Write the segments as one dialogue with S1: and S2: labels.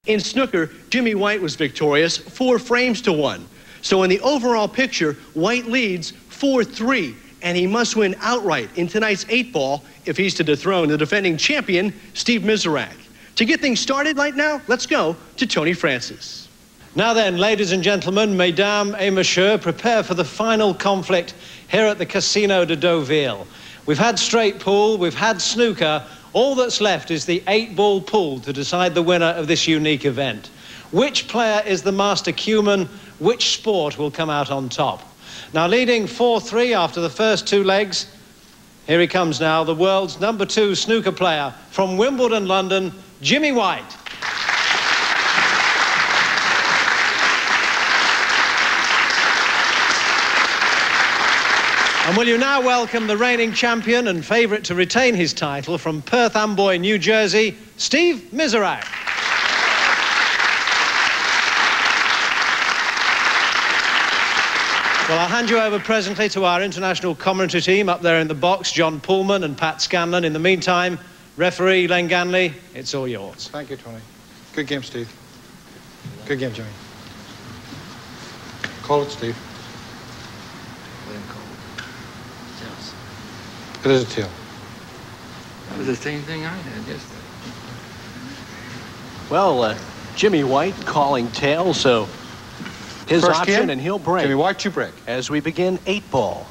S1: In snooker, Jimmy White was victorious 4 frames to 1. So in the overall picture, White leads 4-3, and he must win outright in tonight's 8-ball if he's to dethrone the defending champion, Steve Mizerak. To get things started right now, let's go to Tony Francis.
S2: Now then, ladies and gentlemen, mesdames et messieurs, prepare for the final conflict here at the Casino de Deauville. We've had straight pool, we've had snooker. All that's left is the 8-ball pool to decide the winner of this unique event. Which player is the master cueman? Which sport will come out on top? Now, leading 4-3 after the first 2 legs, here he comes now, the world's #2 snooker player from Wimbledon, London, Jimmy White. And will you now welcome the reigning champion and favourite to retain his title from Perth Amboy, New Jersey, Steve Mizerak. Well, I'll hand you over presently to our international commentary team up there in the box, John Pullman and Pat Scanlon. In the meantime, referee Len Ganley, it's all yours.
S3: Thank you, Tony. Good game, Steve. Good game, Jimmy. Call it, Steve. It is a tail.
S4: That was the same thing I had yesterday.
S1: Well, Jimmy White calling tail, so his
S3: First
S1: option,
S3: game,
S1: and he'll break.
S3: Jimmy White, you break.
S1: As we begin 8-ball.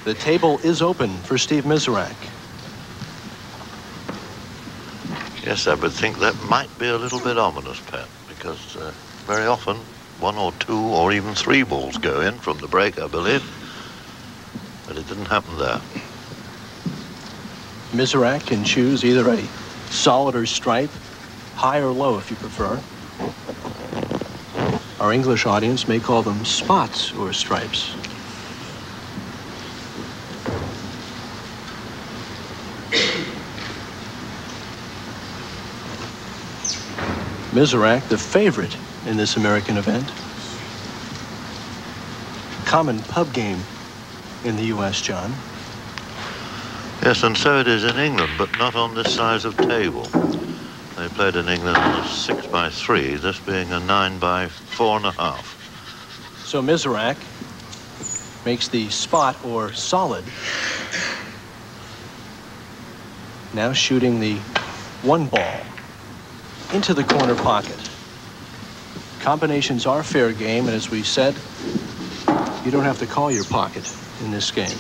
S1: The table is open for Steve Mizerak.
S5: Yes, I would think that might be a little bit ominous, Pat, because very often 1 or 2 or even 3 balls go in from the break, I believe. But it didn't happen there.
S1: Mizerak can choose either a solid or stripe, high or low if you prefer. Our English audience may call them spots or stripes. Mizerak, the favorite in this American event. Common pub game in the U.S., John.
S5: Yes, and so it is in England, but not on this size of table. They played in England on a 6x3, this being a 9x4.5.
S1: So Mizerak makes the spot or solid. Now shooting the 1 ball into the corner pocket. Combinations are fair game, and as we said, you don't have to call your pocket in this game.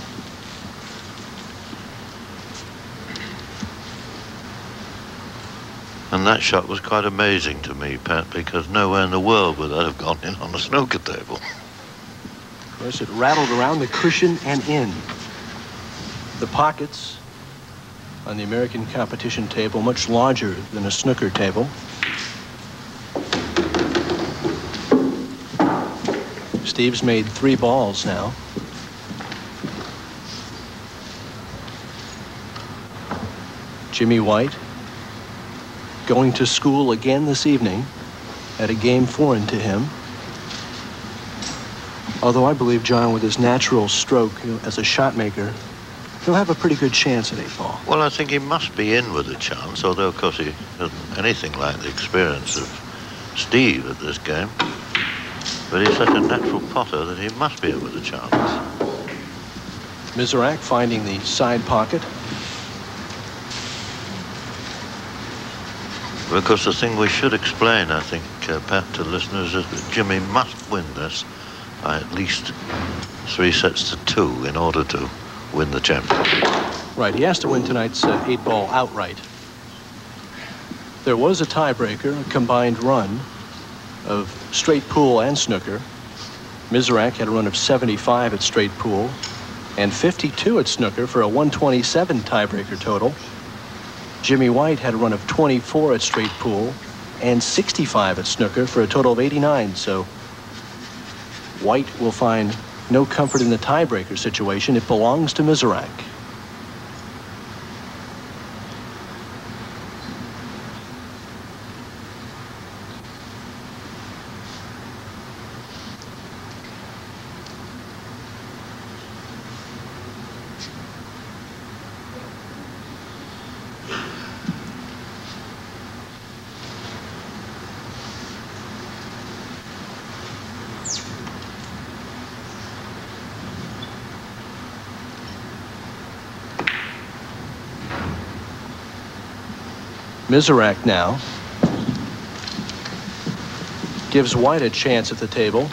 S5: And that shot was quite amazing to me, Pat, because nowhere in the world would that have gone in on a snooker table.
S1: Of course, it rattled around the cushion and in. The pockets on the American competition table much larger than a snooker table. Steve's made 3 balls now. Jimmy White going to school again this evening at a game foreign to him. Although I believe, John, with his natural stroke as a shot maker, he'll have a pretty good chance at 8-ball.
S5: Well, I think he must be in with a chance, although, of course, he hasn't anything like the experience of Steve at this game. But he's such a natural potter that he must be in with a chance.
S1: Mizerak finding the side pocket.
S5: Because the thing we should explain, I think, Pat, to listeners, is that Jimmy must win this by at least 3 sets to 2 in order to win the championship.
S1: Right, he has to win tonight's 8-ball outright. There was a tiebreaker, a combined run of straight pool and snooker. Mizerak had a run of 75 at straight pool and 52 at snooker for a 127 tiebreaker total. Jimmy White had a run of 24 at straight pool and 65 at snooker for a total of 89. So White will find no comfort in the tiebreaker situation. It belongs to Mizerak. Mizerak now gives White a chance at the table.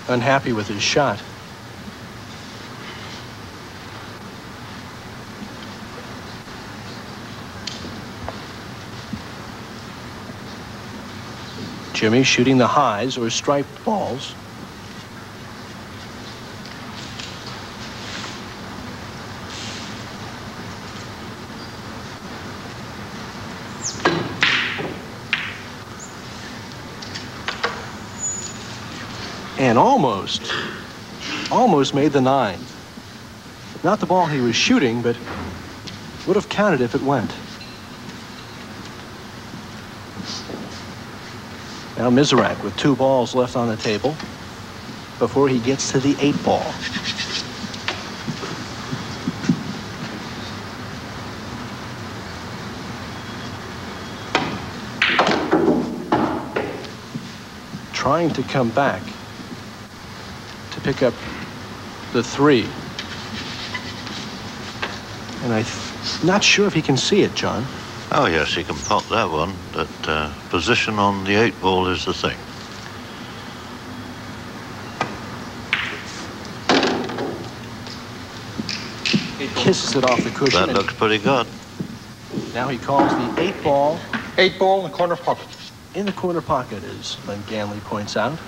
S1: Unhappy with his shot. Jimmy shooting the highs or striped balls. And almost made the 9. Not the ball he was shooting, but would have counted if it went. Now Mizerak with 2 balls left on the table before he gets to the 8 ball. Trying to come back to pick up the 3. And I'm not sure if he can see it, John.
S5: Oh, yes, he can pot that one. That position on the 8 ball is the thing.
S1: He kisses it off the cushion.
S5: That looks pretty good.
S1: Now he calls the 8 ball.
S3: 8 ball in the corner pocket.
S1: In the corner pocket, as Len Ganley points out.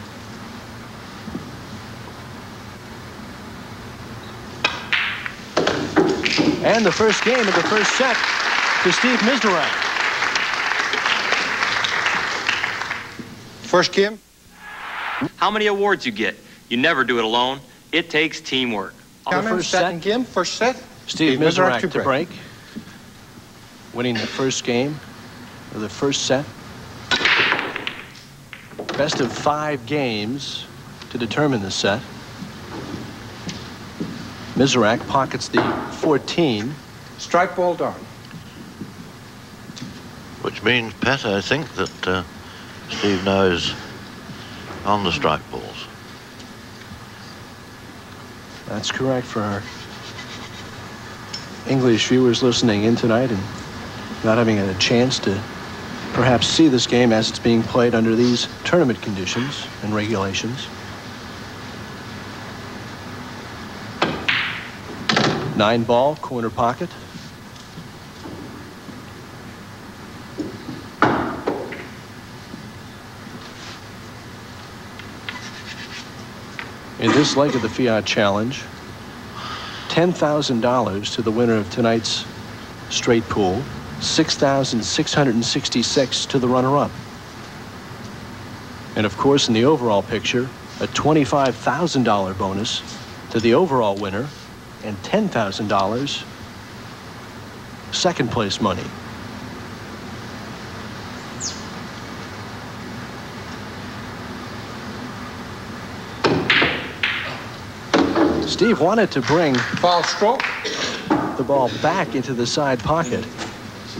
S1: And the first game of the first set to Steve Mizerak.
S3: First game.
S6: How many awards you get? You never do it alone. It takes teamwork.
S1: On the first set,
S3: game, first set.
S1: Steve Mizerak to break. Winning the first game of the first set. Best of 5 games to determine the set. Mizerak pockets the 14.
S3: Strike ball down.
S5: Which means, Pat, I think that Steve now is on the strike balls.
S1: That's correct for our English viewers listening in tonight and not having a chance to perhaps see this game as it's being played under these tournament conditions and regulations. 9 ball, corner pocket. In this leg of the Fiat Challenge, $10,000 to the winner of tonight's straight pool, $6,666 to the runner-up. And of course, in the overall picture, a $25,000 bonus to the overall winner and $10,000 second place money. Steve wanted to bring
S3: Foul stroke.
S1: the ball back into the side pocket.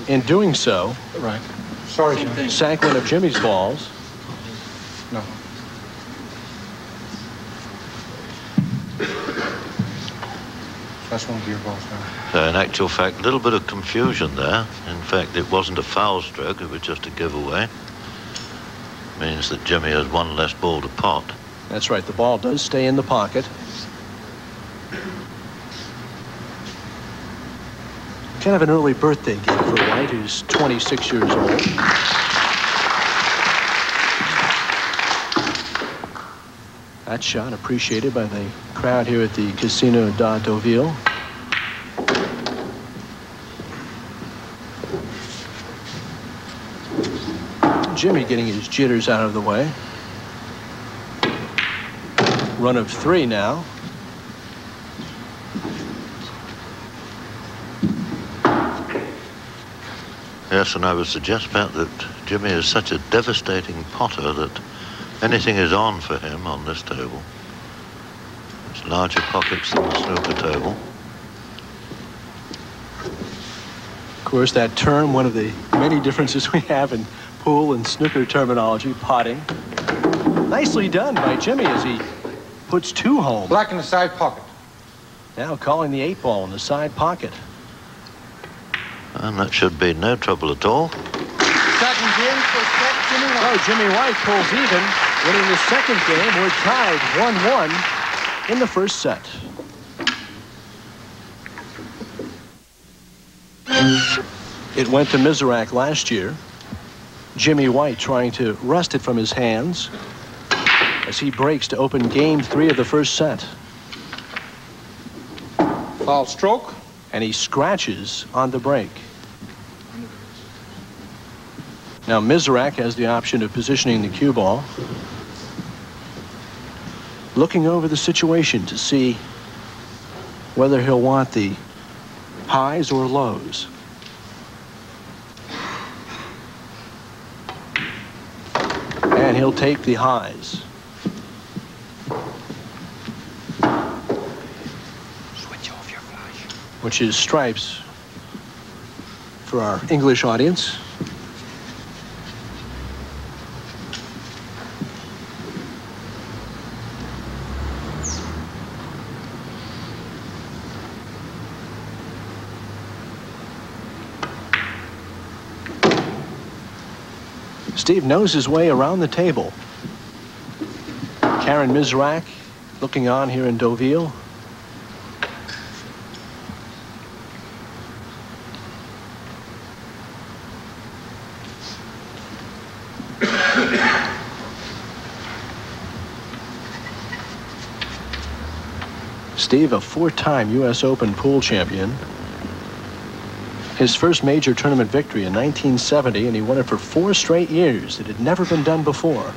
S1: In doing so,
S3: Right. Sorry, John.
S1: sank one of Jimmy's balls.
S3: No. That's one of your balls now.
S5: So in actual fact, a little bit of confusion there. In fact, it wasn't a foul stroke, it was just a giveaway. Means that Jimmy has 1 less ball to pot.
S1: That's right, the ball does stay in the pocket. Kind of an early birthday gift for White, who's 26 years old. That shot appreciated by the crowd here at the Casino de Deauville. Jimmy getting his jitters out of the way. Run of 3 now.
S5: Yes, and I would suggest, Pat, that Jimmy is such a devastating potter that anything is on for him on this table. It's larger pockets than the snooker table.
S1: Of course, that term, one of the many differences we have in pool and snooker terminology, potting. Nicely done by Jimmy as he puts 2 home.
S3: Black in the side pocket.
S1: Now calling the 8-ball in the side pocket.
S5: And that should be no trouble at all.
S3: Second game for set Jimmy White.
S1: So Jimmy White pulls even, winning the second game. We're tied 1-1 in the first set. It went to Mizerak last year. Jimmy White trying to wrest it from his hands as he breaks to open game 3 of the first set.
S3: Foul stroke.
S1: And he scratches on the break. Now Mizerak has the option of positioning the cue ball, looking over the situation to see whether he'll want the highs or lows. And he'll take the highs.
S4: Switch off your flash.
S1: Which is stripes for our English audience. Steve knows his way around the table. Karen Mizerak looking on here in Deauville. Steve, a 4-time U.S. Open pool champion. His first major tournament victory in 1970, and he won it for 4 straight years. It had never been done before.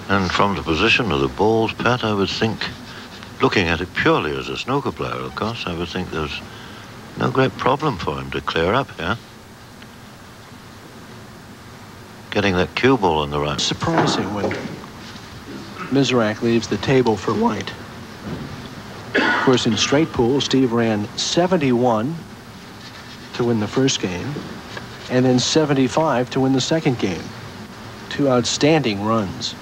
S5: And from the position of the balls, Pat, I would think, looking at it purely as a snooker player, of course, I would think there's no great problem for him to clear up here. Getting that cue ball on the right.
S1: Surprising when Mizerak leaves the table for White. Of course, in straight pool, Steve ran 71 to win the first game, and then 75 to win the second game. 2 outstanding runs.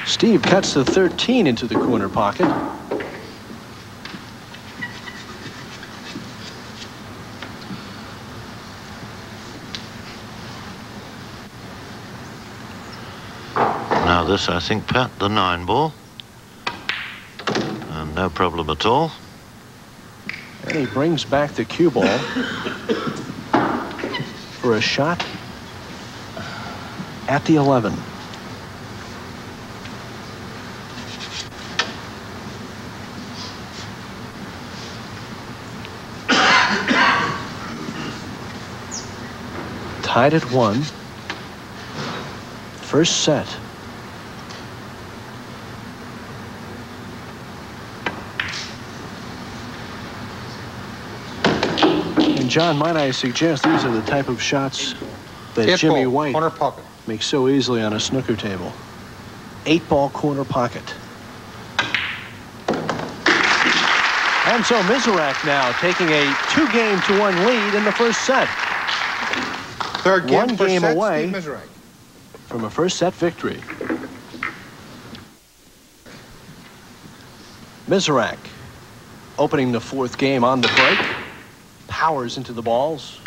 S1: Steve cuts the 13 into the corner pocket.
S5: Now this, I think, Pat, the 9-ball. And no problem at all.
S1: And he brings back the cue ball for a shot at the 11. Tied at 1. First set. And John, might I suggest these are the type of shots that Jimmy White
S3: corner pocket
S1: makes so easily on a snooker table. 8-ball corner pocket. And so Mizerak now taking a 2-game-to-1 lead in the first set.
S3: Third game,
S1: One game
S3: set,
S1: away
S3: Steve Mizerak.
S1: from a first set victory. Mizerak opening the 4th game on the break. Powers into the balls.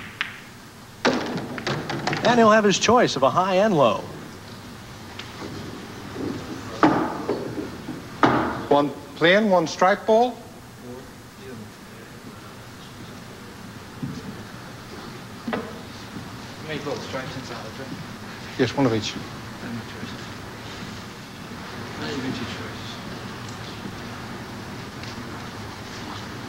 S1: And he'll have his choice of a high and low.
S3: One plain, one strike ball.
S4: Make both strikes and solid, right?
S3: Yes, one of each.
S4: And no choices. Not even 2 choices.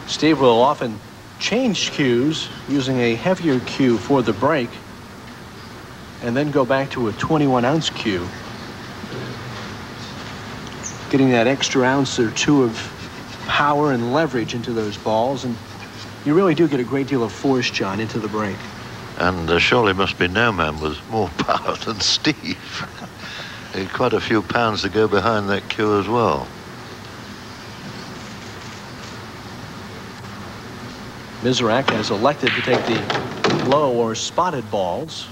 S1: Steve will often change cues using a heavier cue for the break and then go back to a 21-ounce cue. getting that extra ounce or two of power and leverage into those balls, and you really do get a great deal of force, John, into the break.
S5: And there surely must be no man with more power than Steve. Quite a few pounds to go behind that cue as well.
S1: Mizerak has elected to take the low or spotted balls.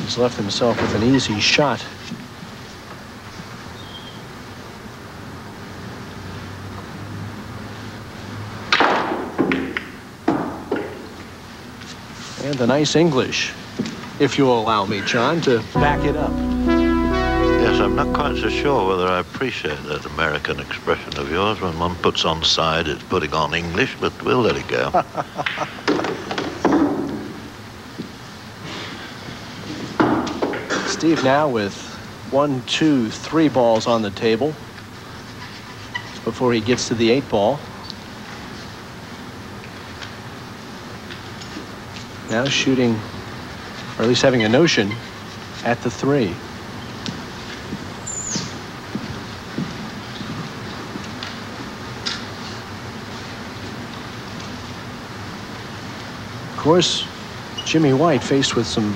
S1: He's left himself with an easy shot. And the nice English, if you'll allow me, John, to back it up.
S5: Yes, I'm not quite so sure whether I appreciate that American expression of yours. When one puts on side, it's putting on English, but we'll let it go.
S1: Steve now with 1, 2, 3 balls on the table before he gets to the 8 ball. Now shooting, or at least having a notion, at the 3. Of course, Jimmy White faced with some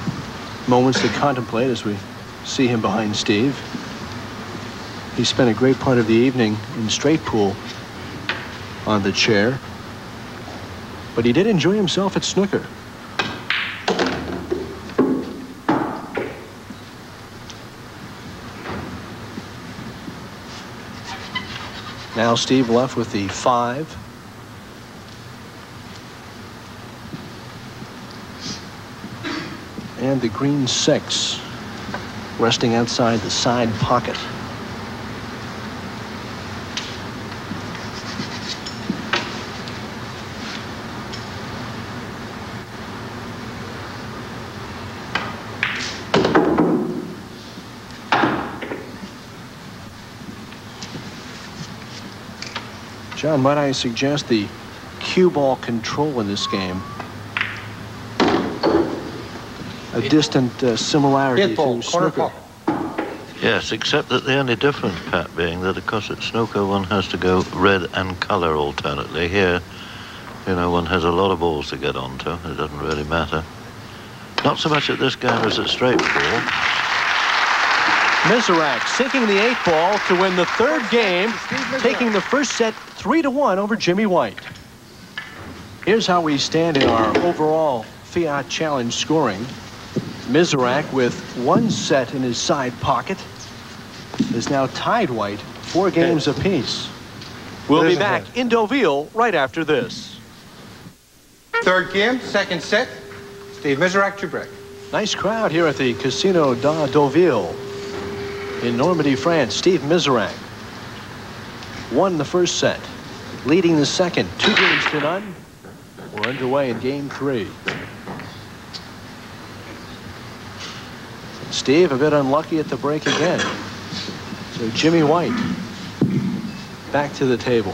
S1: moments to contemplate as we see him behind Steve. He spent a great part of the evening in straight pool on the chair, but he did enjoy himself at snooker. Now Steve left with the 5. And the green 6, resting outside the side pocket. John, might I suggest the cue ball control in this game? A distant similarity to snooker.
S5: Yes, except that the only difference, Pat, being that, of course, at snooker one has to go red and colour alternately. Here, you know, one has a lot of balls to get onto. It doesn't really matter. Not so much at this game as at straight pool.
S1: Mizerak sinking the 8 ball to win the 3rd game, taking the first set 3-1 over Jimmy White. Here's how we stand in our overall Fiat Challenge scoring. Mizerak, with 1 set in his side pocket, is now tied White 4 games apiece. We'll be back in Deauville right after this.
S3: 3rd game, 2nd set. Steve Mizerak to break.
S1: Nice crowd here at the Casino de Deauville in Normandy, France. Steve Mizerak won the 1st set, leading the 2nd, 2 games to none. We're underway in game 3. Steve a bit unlucky at the break again. So Jimmy White back to the table.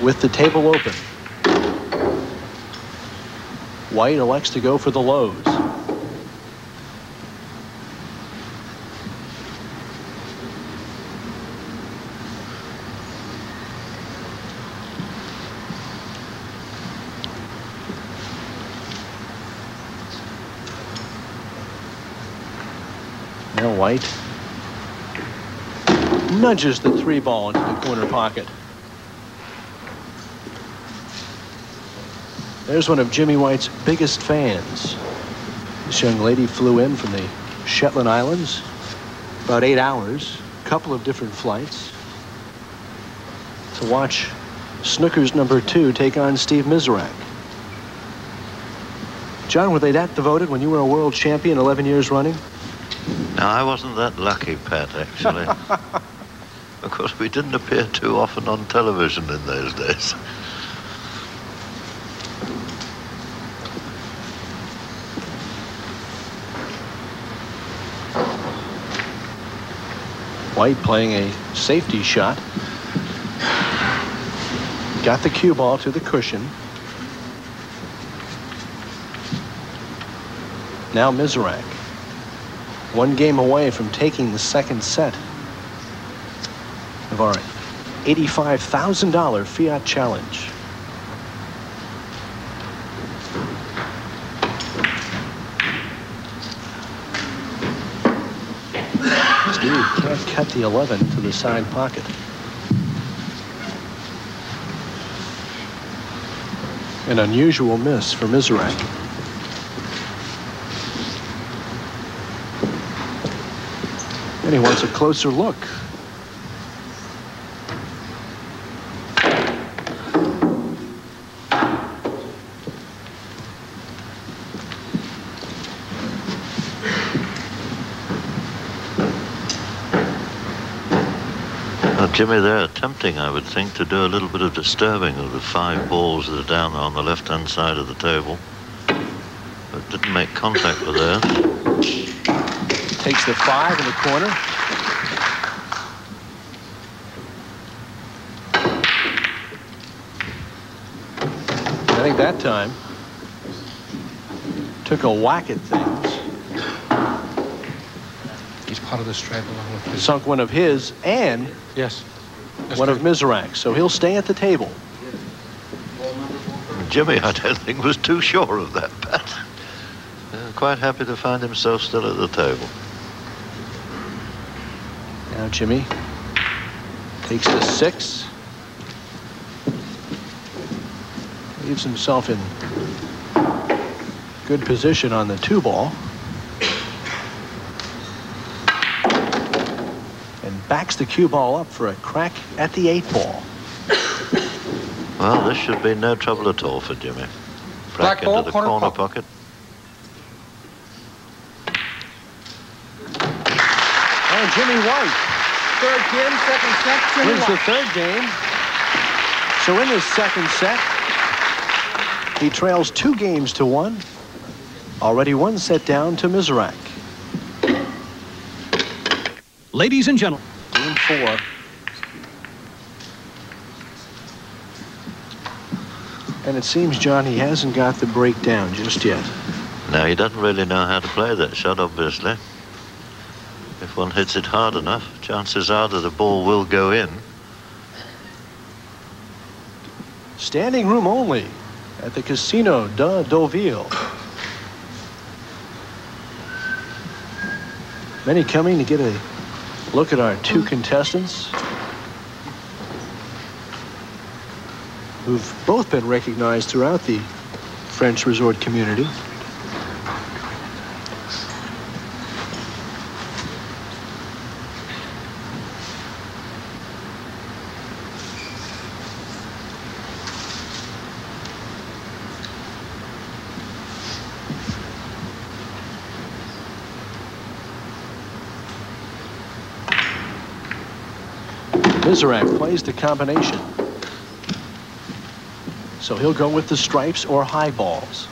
S1: With the table open, White elects to go for the lows. Now White nudges the 3 ball into the corner pocket. There's one of Jimmy White's biggest fans. This young lady flew in from the Shetland Islands, about 8 hours, a couple of different flights. to watch snooker's number 2 take on Steve Mizerak. John, were they that devoted when you were a world champion 11 years running?
S5: No, I wasn't that lucky, Pat, actually. Of course, we didn't appear too often on television in those days.
S1: White playing a safety shot. Got the cue ball to the cushion. Now Mizerak, 1 game away from taking the second set of our $85,000 Fiat Challenge. Steve can't cut the 11 to the side pocket. An unusual miss for Mizerak. And he wants a closer look.
S5: Jimmy, they're attempting, I would think, to do a little bit of disturbing of the 5 balls that are down on the left-hand side of the table. But didn't make contact with theirs.
S1: Takes the 5 in the corner. I think that time took a whack at things.
S3: He's part of the straight along with his...
S1: Sunk one of his and
S3: Yes.
S1: one of Mizerak, so he'll stay at the table.
S5: Jimmy, I don't think, was too sure of that, Pat. Quite happy to find himself still at the table.
S1: Now Jimmy takes the 6. Leaves himself in good position on the 2 ball. And backs the cue ball up for a crack at the 8 ball.
S5: Well, this should be no trouble at all for Jimmy. Back into the corner pocket.
S1: And Jimmy White.
S3: 3rd game, 2nd set, Jimmy
S1: Wins the
S3: White.
S1: 3rd game. So in his 2nd set, he trails 2 games to 1. Already 1 set down to Mizerak.
S2: Ladies and gentlemen.
S1: Game 4. And it seems, John, he hasn't got the break down just yet.
S5: No, he doesn't really know how to play that shot, obviously. If one hits it hard enough, chances are that the ball will go in.
S1: Standing room only at the Casino de Deauville. Many coming to get a look at our 2 contestants who've both been recognized throughout the French resort community. Mizerak plays the combination. So he'll go with the stripes or high balls.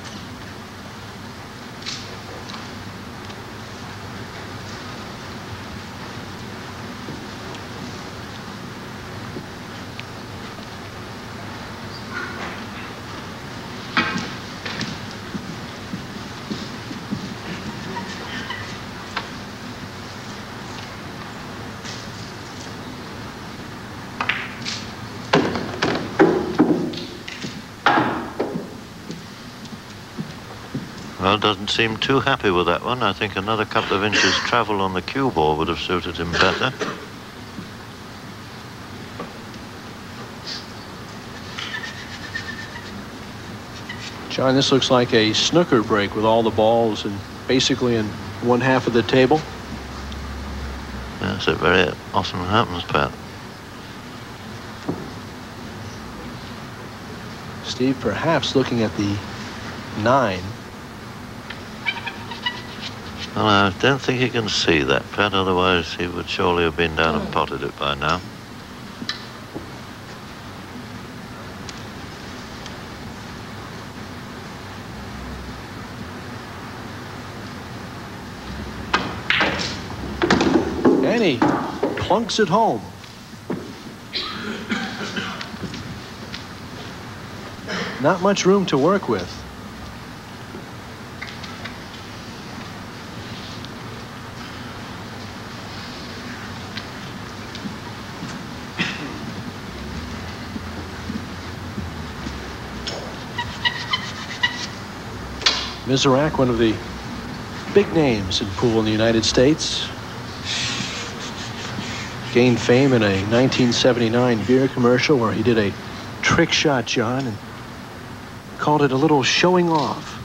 S5: Well, doesn't seem too happy with that one. I think another couple of inches travel on the cue ball would have suited him better.
S1: John, this looks like a snooker break with all the balls and basically in one half of the table.
S5: Yes, it very often happens, Pat.
S1: Steve perhaps looking at the 9.
S5: Well, I don't think he can see that, Pat, otherwise he would surely have been down and potted it by now.
S1: And he plunks it home. Not much room to work with. Mizerak, one of the big names in pool in the United States, gained fame in a 1979 beer commercial where he did a trick shot, John, and called it a little showing off.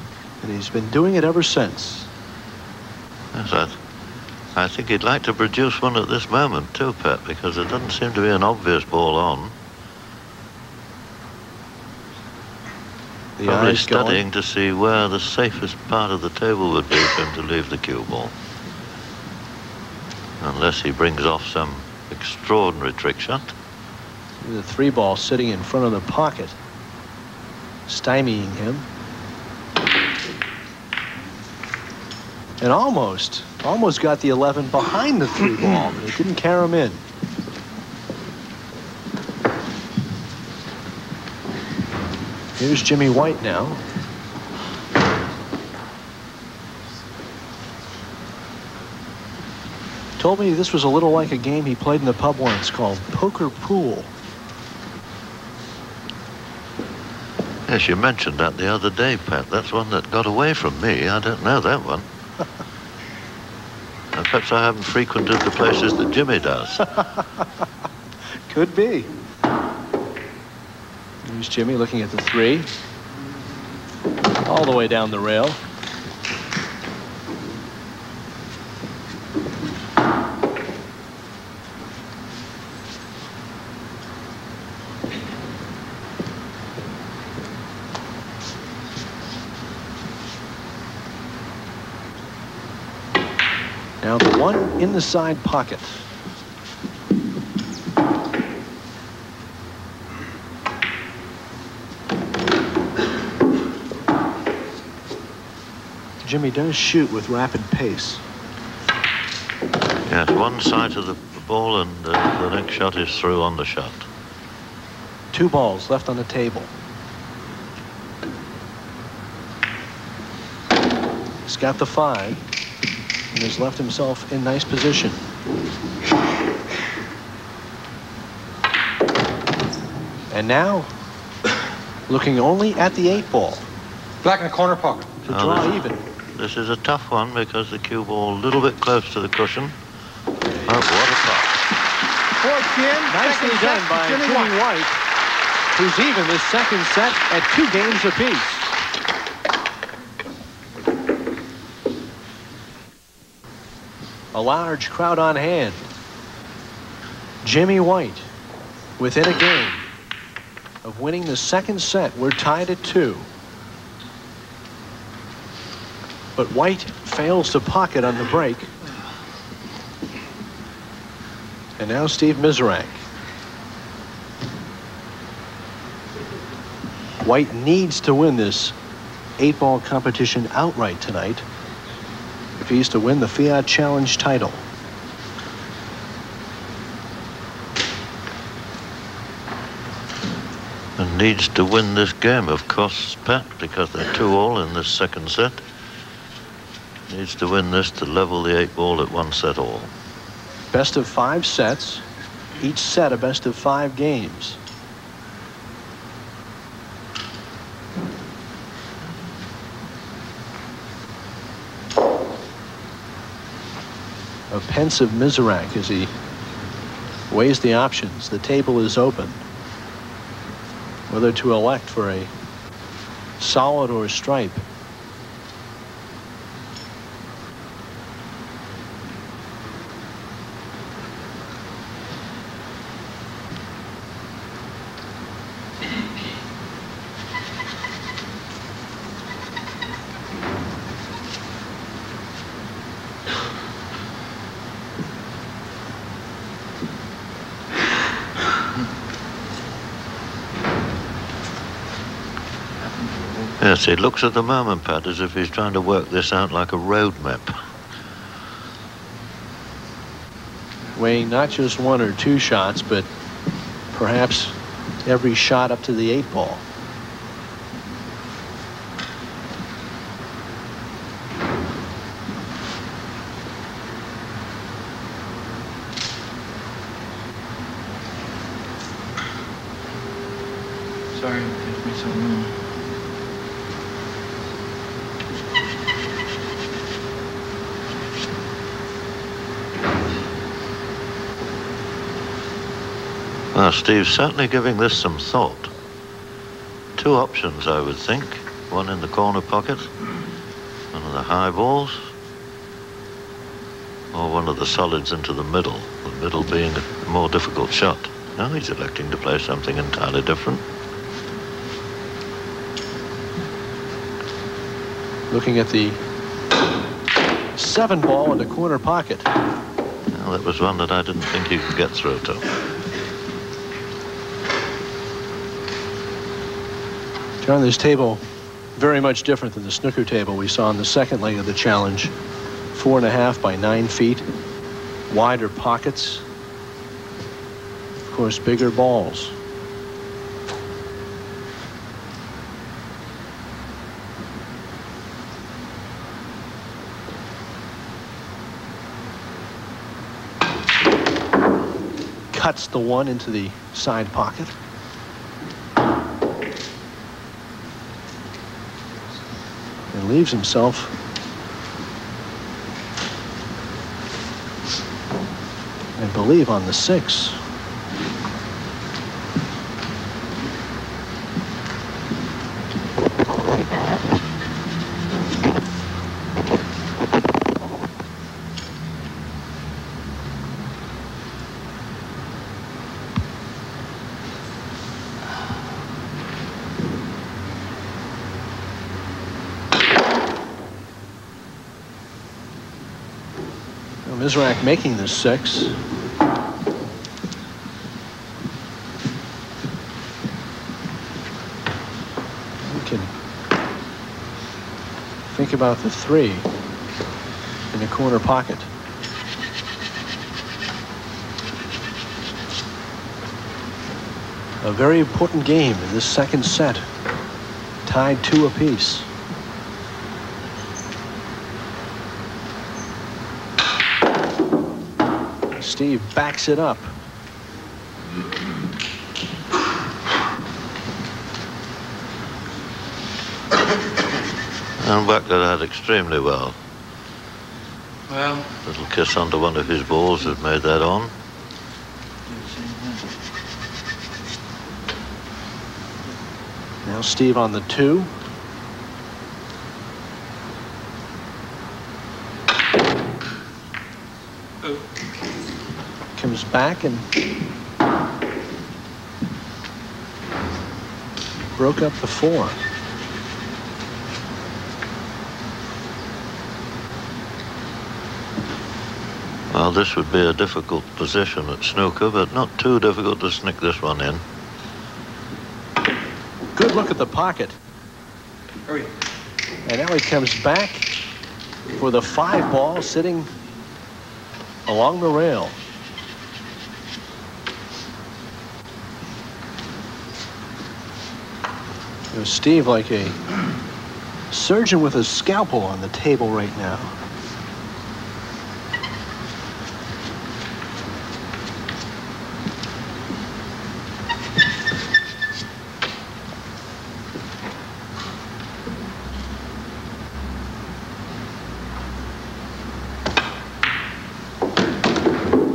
S1: And he's been doing it ever since.
S5: Yes, I think he'd like to produce one at this moment too, Pat, because there doesn't seem to be an obvious ball on.
S1: The
S5: Probably
S1: eyes
S5: studying
S1: going.
S5: to see where the safest part of the table would be for him to leave the cue ball. Unless he brings off some extraordinary trick shot.
S1: The 3 ball sitting in front of the pocket, stymieing him. And almost got the 11 behind the 3 ball, but it didn't carry him in. Here's Jimmy White now. Told me this was a little like a game he played in the pub once called poker pool.
S5: Yes, you mentioned that the other day, Pat. That's one that got away from me. I don't know that one. Perhaps I haven't frequented the places that Jimmy does.
S1: Could be. Here's Jimmy looking at the 3. All the way down the rail. Now the 1 in the side pocket. Jimmy does shoot with rapid pace.
S5: Yes, one side of the ball and the next shot is through on the shot.
S1: 2 balls left on the table. He's got the 5 and has left himself in nice position. And now looking only at the 8 ball.
S3: Black in the corner pocket.
S1: To draw even.
S5: This is a tough one because the cue ball a little bit close to the cushion. Oh, what a putt.
S3: 4th game.
S1: Nicely done by Jimmy White, who's even this second set at 2 games apiece. A large crowd on hand. Jimmy White within a game of winning the second set. We're tied at 2. But White fails to pocket on the break. And now Steve Mizerak. White needs to win this 8-ball competition outright tonight if he's to win the Fiat Challenge title.
S5: And needs to win this game, of course, Pat, because they're 2-all in this second set. Needs to win this to level the 8-ball at 1 set all.
S1: Best of 5 sets, each set a best of 5 games. A pensive Mizerak as he weighs the options. The table is open. Whether to elect for a solid or a stripe.
S5: Yes, it looks at the moment, Pat, as if he's trying to work this out like a road map.
S1: Weighing not just 1 or 2 shots, but perhaps every shot up to the 8 ball.
S4: Sorry, it took me so long.
S5: Well, Steve's certainly giving this some thought. 2 options, I would think. One in the corner pocket, one of the high balls, or one of the solids into the middle being a more difficult shot. Now he's electing to play something entirely different.
S1: Looking at the 7 ball in the corner pocket.
S5: Well, that was one that I didn't think he could get through to.
S1: John, this table very much different than the snooker table we saw in the second leg of the challenge. 4.5 by 9 feet, wider pockets, of course, bigger balls. Cuts the 1 into the side pocket. And leaves himself I believe on the 6. Mizerak making the 6. We can think about the 3 in the corner pocket. A very important game in this second set. Tied 2 apiece. Steve backs it up.
S5: And backed it out extremely well.
S4: Well,
S5: Little kiss onto one of his balls that made that on.
S1: Now Steve on the 2. Comes back and broke up the 4.
S5: Well, this would be a difficult position at snooker, but not too difficult to sneak this one in.
S1: Good look at the pocket.
S4: hurry.
S1: And now he comes back for the 5 ball sitting along the rail. Steve like a surgeon with a scalpel on the table right now.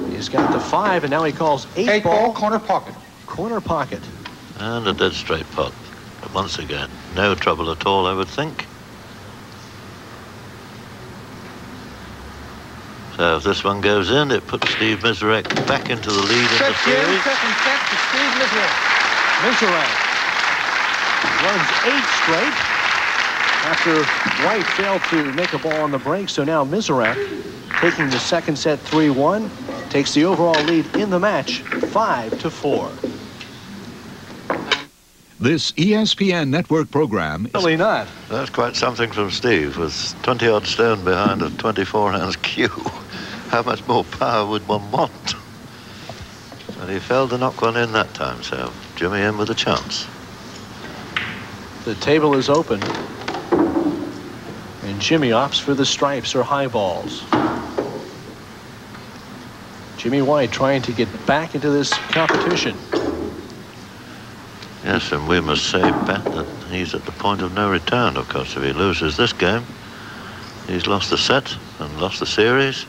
S1: He's got the 5, and now he calls 8 ball,
S3: corner pocket.
S1: corner pocket.
S5: And a dead straight pot. But once again, no trouble at all, I would think. So if this one goes in, it puts Steve Mizerak back into the lead in the series.
S3: Second set to Steve Mizerak.
S1: Mizerak runs 8 straight after White failed to make a ball on the break. So now Mizerak, taking the second set 3-1, takes the overall lead in the match 5-4.
S7: This ESPN network program is
S1: Really not.
S5: That's quite something from Steve, with 20-odd stone behind a 24-ounce cue. How much more power would one want? But he failed to knock one in that time, so Jimmy in with a chance.
S1: The table is open, and Jimmy opts for the stripes or high balls. Jimmy White trying to get back into this competition.
S5: Yes, and we must say, Pat, that he's at the point of no return, of course. If he loses this game, he's lost the set and lost the series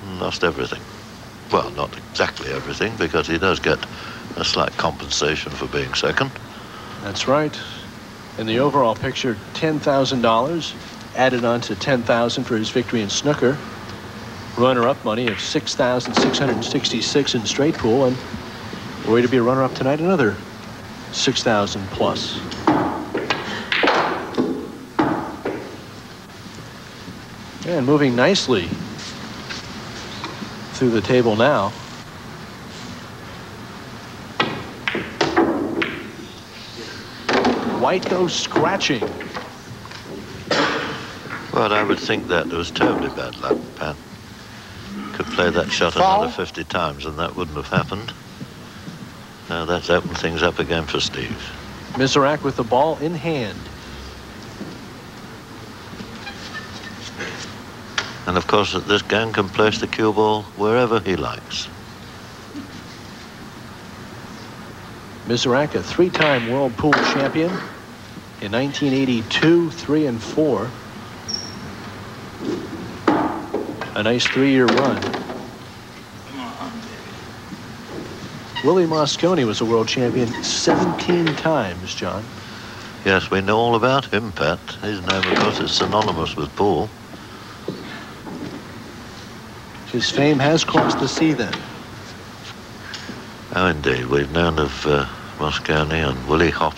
S5: and lost everything. Well, not exactly everything, because he does get a slight compensation for being second.
S1: That's right. In the overall picture, $10,000 added on to $10,000 for his victory in snooker. Runner-up money of $6,666 in straight pool, and way to be a runner-up tonight, another $6,000 plus. And moving nicely through the table now. White goes scratching.
S5: Well, I would think that was terribly bad luck, Pat. Could play that shot another 50 times and that wouldn't have happened. Now that's opened things up again for Steve.
S1: Mizerak with the ball in hand.
S5: And of course, this gang can place the cue ball wherever he likes.
S1: Mizerak, a three-time world pool champion in 1982, 3 and 4. A nice 3-year run. Willie Mosconi was a world champion 17 times, John.
S5: Yes, we know all about him, Pat. His name, of course, is synonymous with pool.
S1: His fame has crossed the sea then.
S5: Oh, indeed. We've known of Mosconi and Willie Hop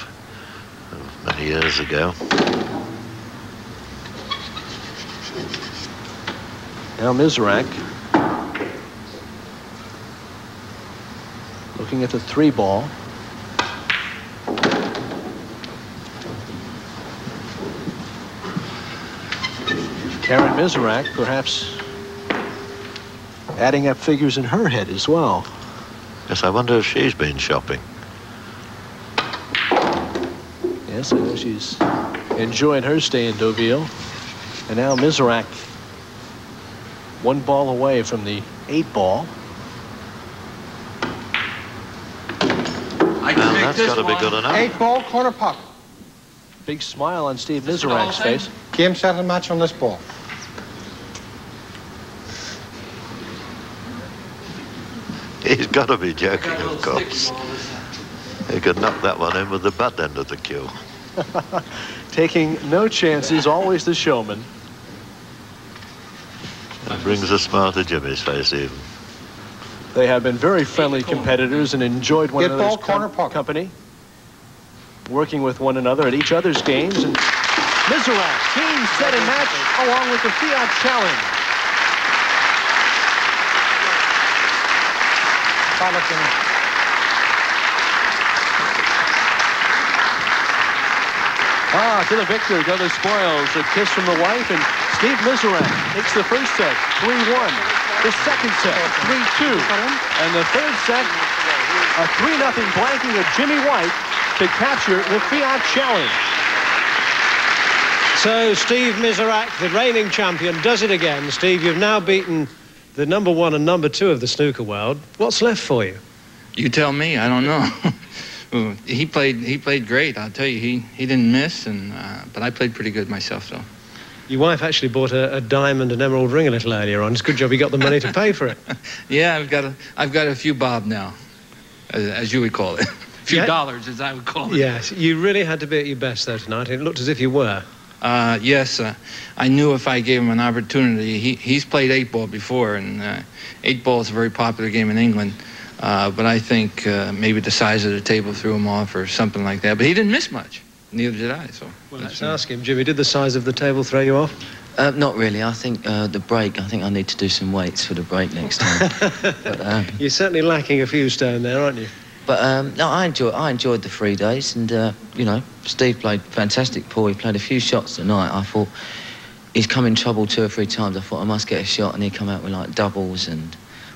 S5: many years ago.
S1: Now Mizerak looking at the 3-ball. Karen Mizerak perhaps adding up figures in her head as well.
S5: Yes, I wonder if she's been shopping.
S1: Yes, I know she's enjoying her stay in Deauville. And now Mizerak, 1 ball away from the 8-ball.
S5: That's got to be good enough.
S3: 8-ball, corner puck.
S1: Big smile on Steve Mizerak's face.
S3: Game, set, and match on this ball.
S5: He's got to be joking, of course. He could knock that one in with the butt end of the cue.
S1: Taking no chances, always the showman.
S5: It brings a smile to Jimmy's face, even.
S1: They have been very friendly competitors and enjoyed one another's company, working with one another at each other's games. And Mizerak, team set and match along with the Fiat Challenge. To the victor go the spoils. A kiss from the wife, and Steve Mizerak takes the first set, 3-1. The second set, 3-2. And the third set, a 3-0 blanking of Jimmy White to capture the Fiat Challenge.
S2: So Steve Mizerak, the reigning champion, does it again. Steve, you've now beaten the #1 and #2 of the snooker world. What's left for you?
S4: You tell me. I don't know. He played great. I'll tell you, he didn't miss, and but I played pretty good myself, though.
S2: Your wife actually bought a diamond and emerald ring a little earlier on. It's a good job you got the money to pay for it.
S4: Yeah, I've got a few bob now, as you would call it. A few dollars, as I would call it.
S2: Yes, you really had to be at your best, though, tonight. It looked as if you were.
S4: Yes, I knew if I gave him an opportunity. He's played 8-ball before, and 8-ball is a very popular game in England. But I think maybe the size of the table threw him off or something like that. But he didn't miss much. Neither did I. So
S2: well, let's ask him, Jimmy. Did the size of the table throw you off?
S8: Not really. I think the break. I think I need to do some weights for the break next time. But,
S2: you're certainly lacking a few stone there, aren't you?
S8: But no, I enjoyed the 3 days, and you know, Steve played fantastic pool. He played a few shots tonight. I thought he's come in trouble 2 or 3 times. I thought I must get a shot, and he come out with like doubles and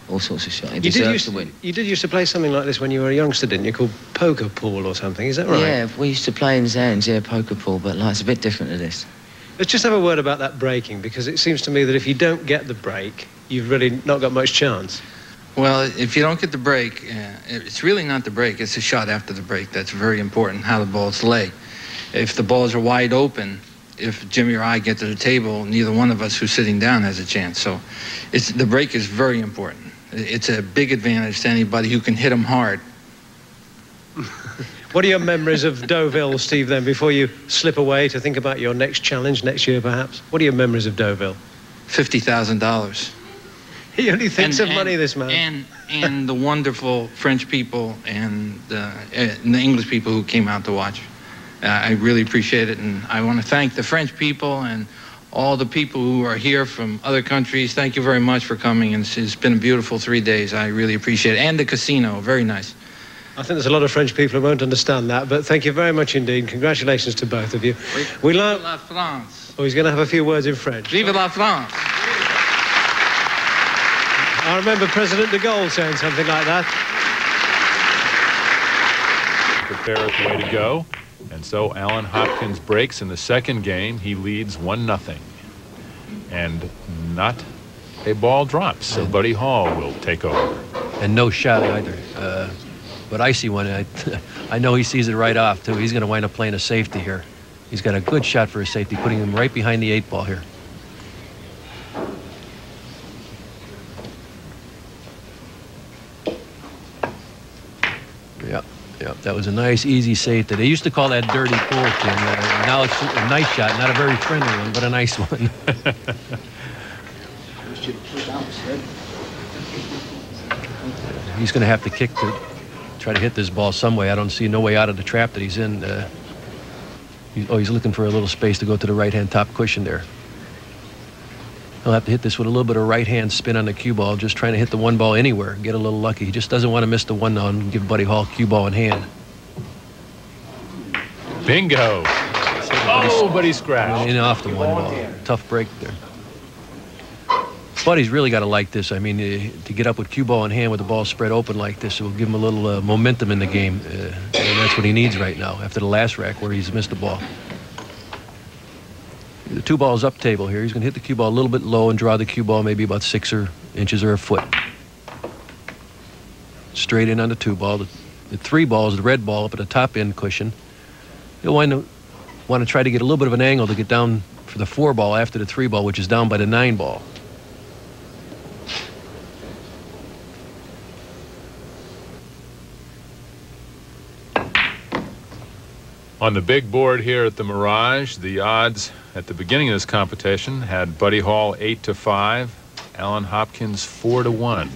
S8: all sorts of shots. He deserves to win.
S2: You did used to play something like this when you were a youngster, didn't you? Called poker pool or something, is that right?
S8: Yeah, we used to play in Zans, yeah, poker pool, but like, it's a bit different to this.
S2: Let's just have a word about that breaking, because it seems to me that if you don't get the break, you've really not got much chance.
S4: Well, if you don't get the break, it's really not the break, it's the shot after the break that's very important, how the balls lay. If the balls are wide open, if Jimmy or I get to the table, neither one of us who's sitting down has a chance. So the break is very important. It's a big advantage to anybody who can hit them hard.
S2: What are your memories of Deauville, Steve, then, before you slip away to think about your next challenge next year, perhaps? What are your memories of Deauville?
S4: $50,000.
S2: He only thinks of money, this man.
S4: And the wonderful French people and the English people who came out to watch. I really appreciate it, and I want to thank the French people and all the people who are here from other countries. Thank you very much for coming, and it's been a beautiful 3 days. I really appreciate it. And the casino, very nice.
S2: I think there's a lot of French people who won't understand that, but thank you very much indeed. Congratulations to both of you.
S4: Vive la France.
S2: Oh, he's going to have a few words in French.
S4: Vive la France.
S2: I remember President de Gaulle saying something like that.
S9: Prepare it the way to go. And so Alan Hopkins breaks in the second game. He leads 1-0. And not a ball drops, so Buddy Hall will take over.
S1: And no shot either. But I see one. I know he sees it right off, too. He's going to wind up playing a safety here. He's got a good shot for a safety, putting him right behind the 8 ball here. Yep, that was a nice, easy safety. They used to call that dirty pool, Tim. Now it's a nice shot, not a very friendly one, but a nice one. He's going to have to kick to try to hit this ball some way. I don't see no way out of the trap that he's in. He's looking for a little space to go to the right-hand top cushion there. He'll have to hit this with a little bit of right-hand spin on the cue ball, just trying to hit the 1 ball anywhere, get a little lucky. He just doesn't want to miss the 1 now and give Buddy Hall cue ball in hand.
S9: Bingo. Oh, but he scratched.
S1: In off the 1 ball. Tough break there. Buddy's really got to like this. I mean, to get up with cue ball in hand with the ball spread open like this, it will give him a little momentum in the game. And that's what he needs right now after the last rack where he's missed the ball. The 2 balls up table here. He's going to hit the cue ball a little bit low and draw the cue ball maybe about 6 inches or a foot. Straight in on the 2 ball. The 3 balls, the red ball up at the top end cushion. He'll want to try to get a little bit of an angle to get down for the 4 ball after the 3 ball, which is down by the 9 ball.
S9: On the big board here at the Mirage, the odds at the beginning of this competition had Buddy Hall 8-5, Alan Hopkins 4-1.